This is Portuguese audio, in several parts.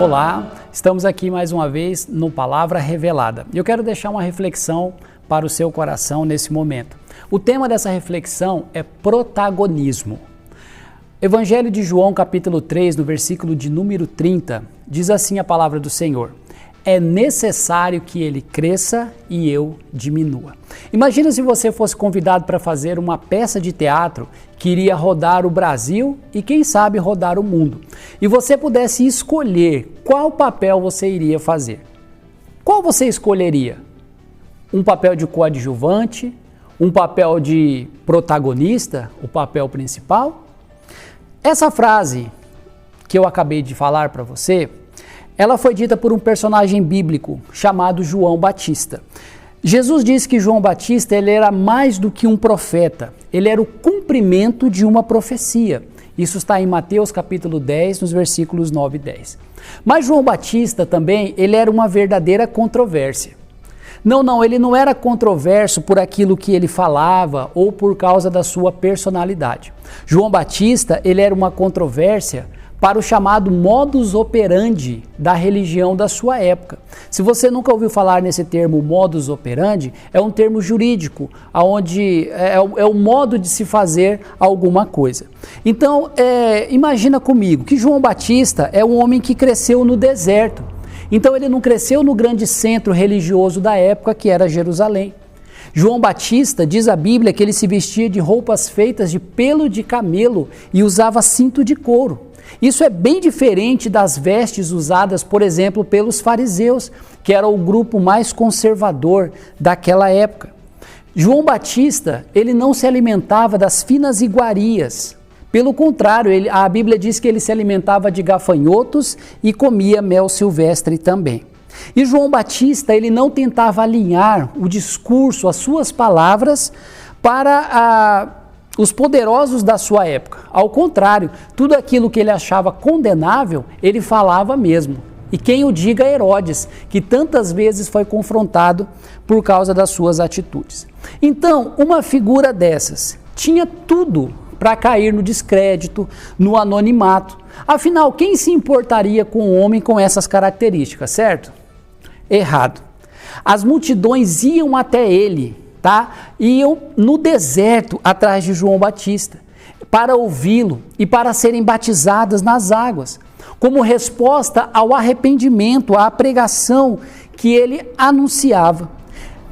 Olá, estamos aqui mais uma vez no Palavra Revelada. Eu quero deixar uma reflexão para o seu coração nesse momento. O tema dessa reflexão é protagonismo. Evangelho de João, capítulo 3, no versículo de número 30, diz assim a palavra do Senhor: é necessário que ele cresça e eu diminua. Imagina se você fosse convidado para fazer uma peça de teatro que iria rodar o Brasil e quem sabe rodar o mundo. E você pudesse escolher qual papel você iria fazer. Qual você escolheria? Um papel de coadjuvante? Um papel de protagonista? O papel principal? Essa frase que eu acabei de falar para você, ela foi dita por um personagem bíblico chamado João Batista. Jesus disse que João Batista ele era mais do que um profeta, ele era o cumprimento de uma profecia. Isso está em Mateus capítulo 10, nos versículos 9 e 10. Mas João Batista também, ele era uma verdadeira controvérsia. Não, ele não era controverso por aquilo que ele falava ou por causa da sua personalidade. João Batista, ele era uma controvérsia para o chamado modus operandi da religião da sua época. Se você nunca ouviu falar nesse termo modus operandi, é um termo jurídico, onde é o modo de se fazer alguma coisa. Então, imagina comigo que João Batista é um homem que cresceu no deserto. Então ele não cresceu no grande centro religioso da época, que era Jerusalém. João Batista, diz a Bíblia, que ele se vestia de roupas feitas de pelo de camelo e usava cinto de couro. Isso é bem diferente das vestes usadas, por exemplo, pelos fariseus, que era o grupo mais conservador daquela época. João Batista, ele não se alimentava das finas iguarias. Pelo contrário, a Bíblia diz que ele se alimentava de gafanhotos e comia mel silvestre também. E João Batista, ele não tentava alinhar o discurso, as suas palavras, para os poderosos da sua época. Ao contrário, tudo aquilo que ele achava condenável, ele falava mesmo. E quem o diga é Herodes, que tantas vezes foi confrontado por causa das suas atitudes. Então, uma figura dessas tinha tudo para cair no descrédito, no anonimato. Afinal, quem se importaria com um homem com essas características, certo? Errado. As multidões iam até ele, iam no deserto atrás de João Batista, para ouvi-lo e para serem batizadas nas águas, como resposta ao arrependimento, à pregação que ele anunciava.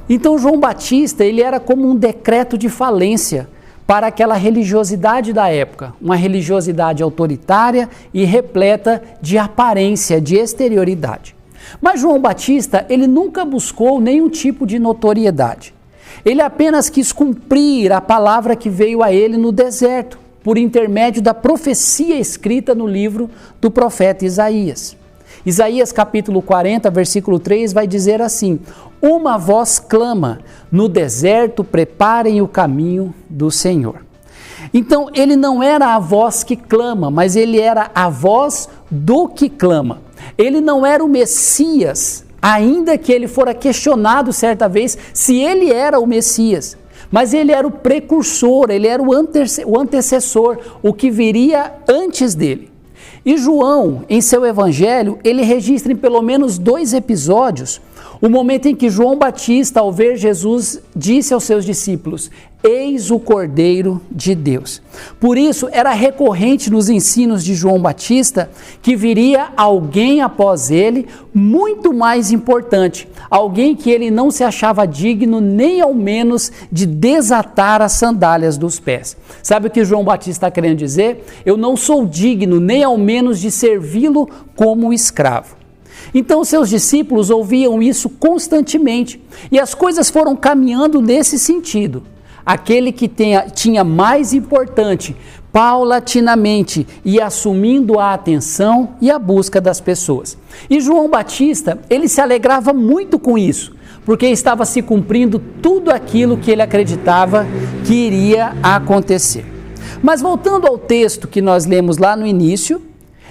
Então João Batista, ele era como um decreto de falência para aquela religiosidade da época, uma religiosidade autoritária e repleta de aparência, de exterioridade. Mas João Batista, ele nunca buscou nenhum tipo de notoriedade. Ele apenas quis cumprir a palavra que veio a ele no deserto, por intermédio da profecia escrita no livro do profeta Isaías. Isaías capítulo 40, versículo 3 vai dizer assim: uma voz clama, no deserto preparem o caminho do Senhor. Então ele não era a voz que clama, mas ele era a voz do que clama. Ele não era o Messias, ainda que ele fora questionado certa vez se ele era o Messias. Mas ele era o precursor, ele era o antecessor, o que viria antes dele. E João, em seu evangelho, ele registra em pelo menos 2 episódios o momento em que João Batista, ao ver Jesus, disse aos seus discípulos: eis o Cordeiro de Deus. Por isso, era recorrente nos ensinos de João Batista que viria alguém após ele muito mais importante, alguém que ele não se achava digno nem ao menos de desatar as sandálias dos pés. Sabe o que João Batista está querendo dizer? Eu não sou digno nem ao menos de servi-lo como escravo. Então seus discípulos ouviam isso constantemente e as coisas foram caminhando nesse sentido. Aquele que tinha mais importante, paulatinamente ia assumindo a atenção e a busca das pessoas. E João Batista, ele se alegrava muito com isso, porque estava se cumprindo tudo aquilo que ele acreditava que iria acontecer. Mas voltando ao texto que nós lemos lá no início,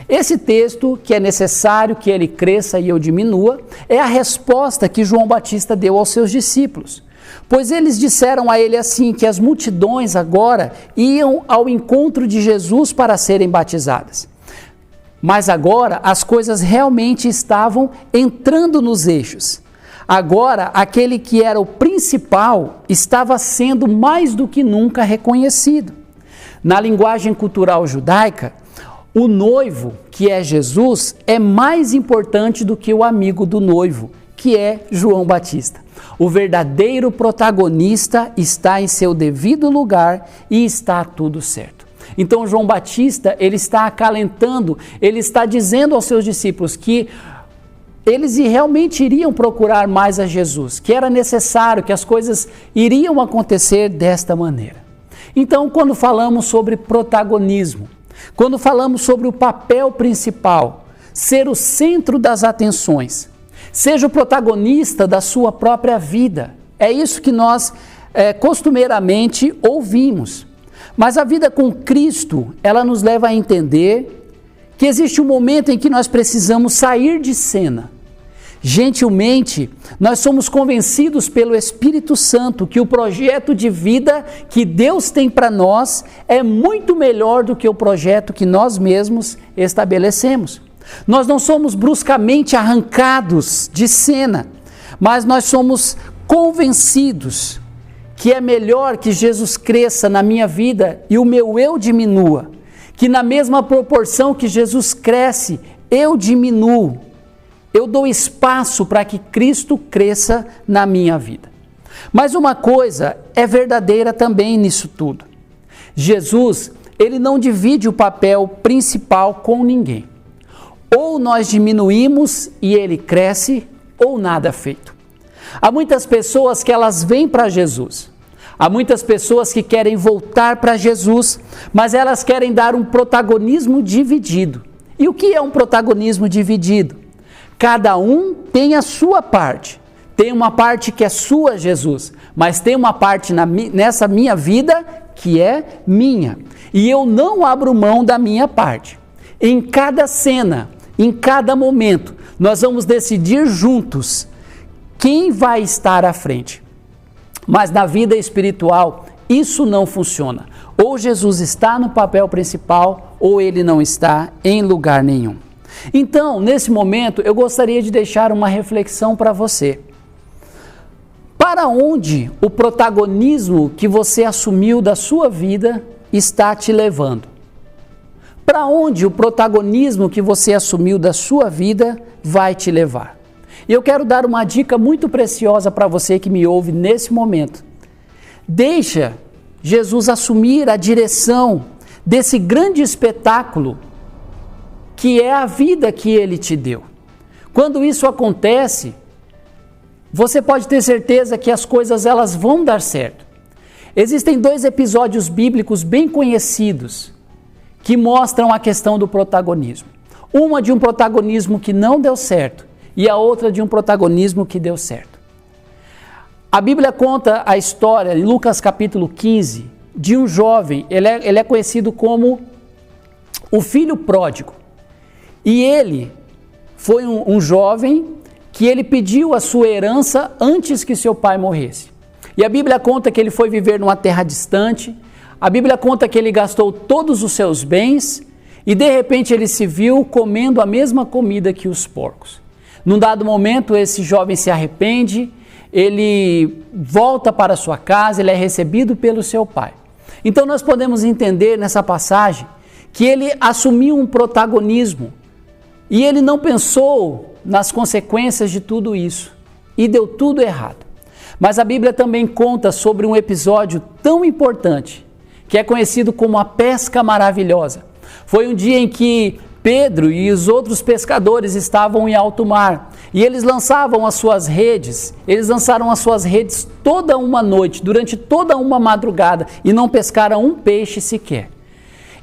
esse texto, que é necessário que ele cresça e eu diminua, é a resposta que João Batista deu aos seus discípulos. Pois eles disseram a ele assim, que as multidões agora iam ao encontro de Jesus para serem batizadas. Mas agora as coisas realmente estavam entrando nos eixos. Agora, aquele que era o principal estava sendo mais do que nunca reconhecido. Na linguagem cultural judaica, o noivo, que é Jesus, é mais importante do que o amigo do noivo, que é João Batista. O verdadeiro protagonista está em seu devido lugar e está tudo certo. Então João Batista, ele está acalentando, ele está dizendo aos seus discípulos que eles realmente iriam procurar mais a Jesus, que era necessário, que as coisas iriam acontecer desta maneira. Então, quando falamos sobre protagonismo, quando falamos sobre o papel principal, ser o centro das atenções, seja o protagonista da sua própria vida, é isso que nós costumeiramente ouvimos. Mas a vida com Cristo, ela nos leva a entender que existe um momento em que nós precisamos sair de cena. Gentilmente, nós somos convencidos pelo Espírito Santo que o projeto de vida que Deus tem para nós é muito melhor do que o projeto que nós mesmos estabelecemos. Nós não somos bruscamente arrancados de cena, mas nós somos convencidos que é melhor que Jesus cresça na minha vida e o meu eu diminua, que na mesma proporção que Jesus cresce, eu diminuo. Eu dou espaço para que Cristo cresça na minha vida. Mas uma coisa é verdadeira também nisso tudo. Jesus, ele não divide o papel principal com ninguém. Ou nós diminuímos e ele cresce, ou nada feito. Há muitas pessoas que elas vêm para Jesus. Há muitas pessoas que querem voltar para Jesus, mas elas querem dar um protagonismo dividido. E o que é um protagonismo dividido? Cada um tem a sua parte. Tem uma parte que é sua, Jesus, mas tem uma parte nessa minha vida que é minha. E eu não abro mão da minha parte. Em cada cena, em cada momento, nós vamos decidir juntos quem vai estar à frente. Mas na vida espiritual, isso não funciona. Ou Jesus está no papel principal, ou ele não está em lugar nenhum. Então, nesse momento, eu gostaria de deixar uma reflexão para você. Para onde o protagonismo que você assumiu da sua vida está te levando? Para onde o protagonismo que você assumiu da sua vida vai te levar? E eu quero dar uma dica muito preciosa para você que me ouve nesse momento. Deixa Jesus assumir a direção desse grande espetáculo que é a vida que ele te deu. Quando isso acontece, você pode ter certeza que as coisas elas vão dar certo. Existem 2 episódios bíblicos bem conhecidos que mostram a questão do protagonismo. Uma de um protagonismo que não deu certo e a outra de um protagonismo que deu certo. A Bíblia conta a história, em Lucas capítulo 15, de um jovem, ele é conhecido como o filho pródigo. E ele foi um jovem que ele pediu a sua herança antes que seu pai morresse. E a Bíblia conta que ele foi viver numa terra distante, a Bíblia conta que ele gastou todos os seus bens e de repente ele se viu comendo a mesma comida que os porcos. Num dado momento esse jovem se arrepende, ele volta para sua casa, ele é recebido pelo seu pai. Então nós podemos entender nessa passagem que ele assumiu um protagonismo e ele não pensou nas consequências de tudo isso e deu tudo errado. Mas a Bíblia também conta sobre um episódio tão importante que é conhecido como a pesca maravilhosa. Foi um dia em que Pedro e os outros pescadores estavam em alto mar e eles lançavam as suas redes, eles lançaram as suas redes toda uma noite, durante toda uma madrugada e não pescaram um peixe sequer.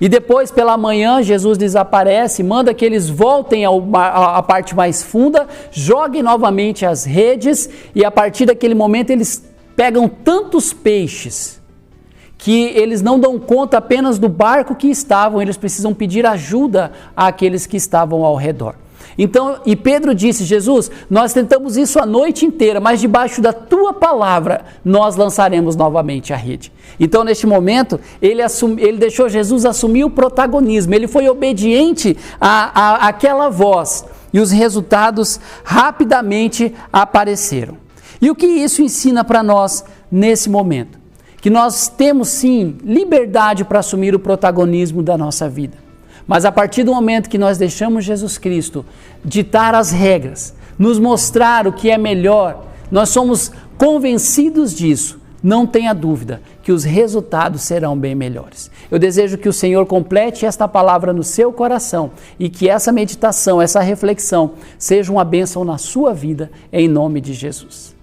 E depois, pela manhã, Jesus desaparece, manda que eles voltem à parte mais funda, joguem novamente as redes e a partir daquele momento eles pegam tantos peixes que eles não dão conta apenas do barco que estavam, eles precisam pedir ajuda àqueles que estavam ao redor. Então, e Pedro disse: Jesus, nós tentamos isso a noite inteira, mas debaixo da tua palavra nós lançaremos novamente a rede. Então, neste momento, ele deixou Jesus assumir o protagonismo, ele foi obediente àquela voz e os resultados rapidamente apareceram. E o que isso ensina para nós nesse momento? Que nós temos sim liberdade para assumir o protagonismo da nossa vida. Mas a partir do momento que nós deixamos Jesus Cristo ditar as regras, nos mostrar o que é melhor, nós somos convencidos disso. Não tenha dúvida que os resultados serão bem melhores. Eu desejo que o Senhor complete esta palavra no seu coração e que essa meditação, essa reflexão seja uma bênção na sua vida, em nome de Jesus.